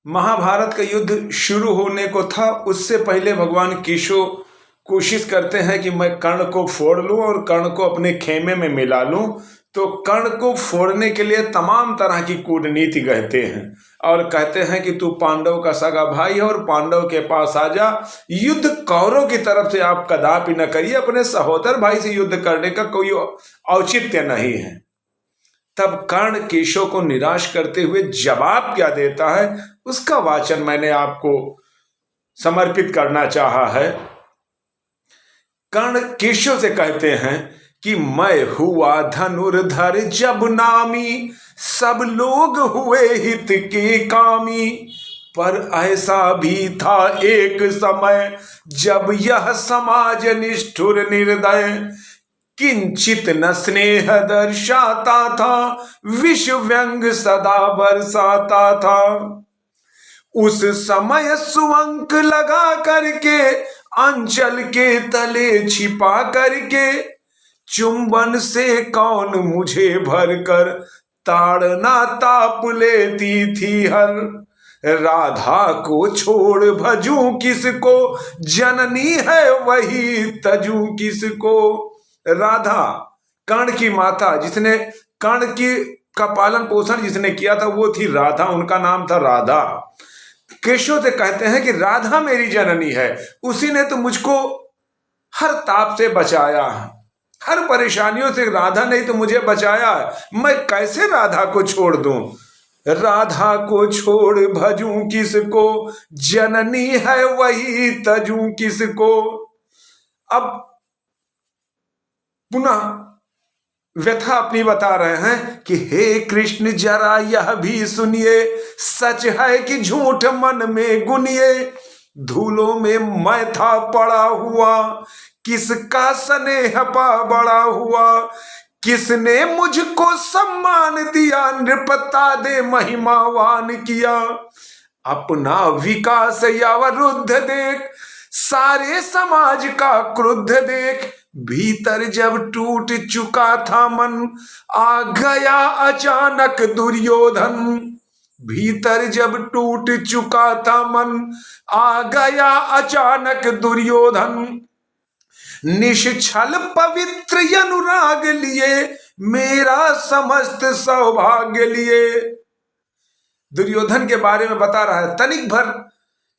महाभारत का युद्ध शुरू होने को था, उससे पहले भगवान केशव कोशिश करते हैं कि मैं कर्ण को फोड़ लूं और कर्ण को अपने खेमे में मिला लूं। तो कर्ण को फोड़ने के लिए तमाम तरह की कूटनीति कहते हैं और कहते हैं कि तू पांडव का सगा भाई है और पांडव के पास आ जा। युद्ध कौरव की तरफ से आप कदापि न करिए, अपने सहोदर भाई से युद्ध करने का कोई औचित्य नहीं है। तब कर्ण केशव को निराश करते हुए जवाब क्या देता है, उसका वाचन मैंने आपको समर्पित करना चाहा है। कर्ण केशव से कहते हैं कि मैं हुआ धनुर्धर जब नामी, सब लोग हुए हित के कामी। पर ऐसा भी था एक समय, जब यह समाज निष्ठुर निर्दय, किंचित न स्नेह दर्शाता था, विष व्यंग सदा बरसाता था। उस समय सुअंक लगा करके, अंचल के तले छिपा करके, चुंबन से कौन मुझे भरकर, ताड़ना ताप लेती थी हर। राधा को छोड़ भजूं किसको, जननी है वही तजूं किसको। राधा कर्ण की माता, जिसने कर्ण की का पालन पोषण जिसने किया था वो थी राधा, उनका नाम था राधा। केशव से कहते हैं कि राधा मेरी जननी है, उसी ने तो मुझको हर ताप से बचाया, हर परेशानियों से राधा ने तो मुझे बचाया, मैं कैसे राधा को छोड़ दूं। राधा को छोड़ भजूं किसको, जननी है वही तजूं किसको। अब पुनः व्यथा अपनी बता रहे हैं कि हे कृष्ण जरा यह भी सुनिए, सच है कि झूठ मन में गुनिए। धूलों में मैं था पड़ा हुआ, किसका स्नेह पा बड़ा हुआ। किसने मुझको सम्मान दिया, नृपता दे महिमावान किया। अपना विकास यावरुद्ध देख, सारे समाज का क्रुद्ध देख। भीतर जब टूट चुका था मन, आ गया अचानक दुर्योधन। भीतर जब टूट चुका था मन, आ गया अचानक दुर्योधन। निश्छल पवित्र अनुराग लिए, मेरा समस्त सौभाग्य लिए। दुर्योधन के बारे में बता रहा है, तनिक भर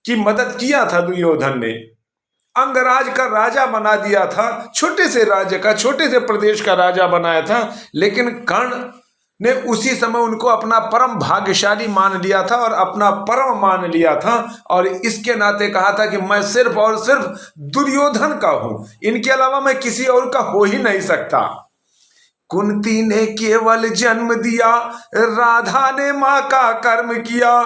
की मदद किया था दुर्योधन ने, अंगराज का राजा बना दिया था, छोटे से राज्य का, छोटे से प्रदेश का राजा बनाया था। लेकिन कर्ण ने उसी समय उनको अपना परम भाग्यशाली मान लिया था और अपना परम मान लिया था और इसके नाते कहा था कि मैं सिर्फ और सिर्फ दुर्योधन का हूं, इनके अलावा मैं किसी और का हो ही नहीं सकता। कुंती ने केवल जन्म दिया, राधा ने मां का कर्म किया।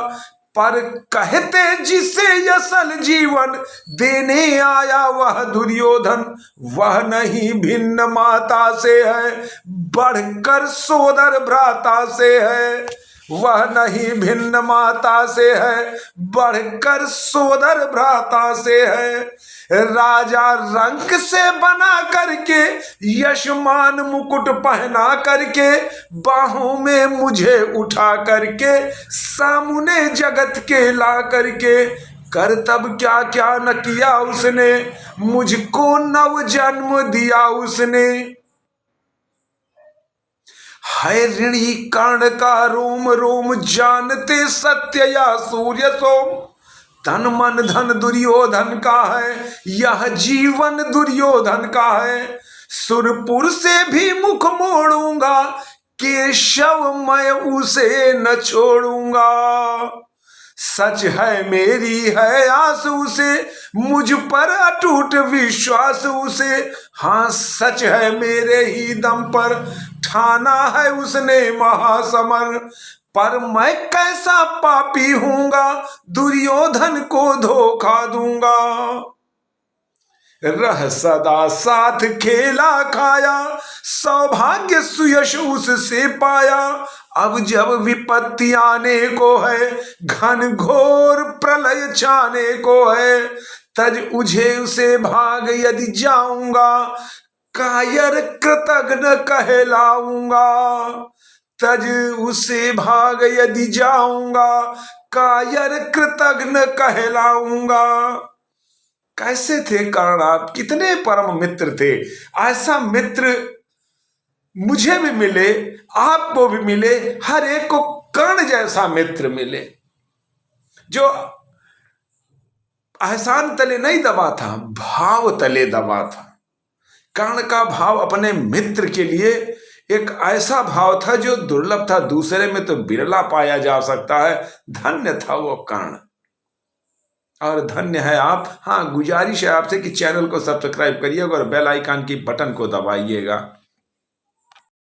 पर कहते जिसे असल जीवन देने आया वह दुर्योधन, वह नहीं भिन्न माता से है, बढ़कर सोदर भ्राता से है। वह नहीं भिन्न माता से है, बढ़कर सोदर भ्राता से है। राजा रंक से बना करके, यशमान मुकुट पहना करके, बाहों में मुझे उठा करके, सामने जगत के ला करके, कर तब क्या क्या न किया उसने, मुझको नव जन्म दिया उसने। है ऋणी कर्ण का रोम रोम, जानते सत्य या सूर्य सोम। तन मन धन दुर्योधन का है, यह जीवन दुर्योधन का है। सुरपुर से भी मुख मोड़ूंगा, केशव मैं उसे न छोड़ूंगा। सच है मेरी है आस उसे, मुझ पर अटूट विश्वास उसे। हाँ सच है मेरे ही दम पर, ठाना है उसने महासमर। पर मैं कैसा पापी हूंगा, दुर्योधन को धोखा दूंगा। रह सदा साथ खेला खाया, सौभाग्य सुयश उससे पाया। अब जब विपत्ति आने को है, घन घोर प्रलय छाने को है, तज उझे उसे भाग यदि जाऊंगा, कायर कृतघ्न कहलाऊंगा। तज उसे भाग यदि जाऊंगा, कायर कृतघ्न कहलाऊंगा। कैसे थे कर्ण, आप कितने परम मित्र थे। ऐसा मित्र मुझे भी मिले, आपको भी मिले, हर एक को कर्ण जैसा मित्र मिले, जो एहसान तले नहीं दबा था, भाव तले दबा था। कर्ण का भाव अपने मित्र के लिए एक ऐसा भाव था जो दुर्लभ था, दूसरे में तो बिरला पाया जा सकता है। धन्य था वो कर्ण, और धन्य है आप। हाँ, गुजारिश है आपसे कि चैनल को सब्सक्राइब करिएगा और बेल आइकन की बटन को दबाइएगा।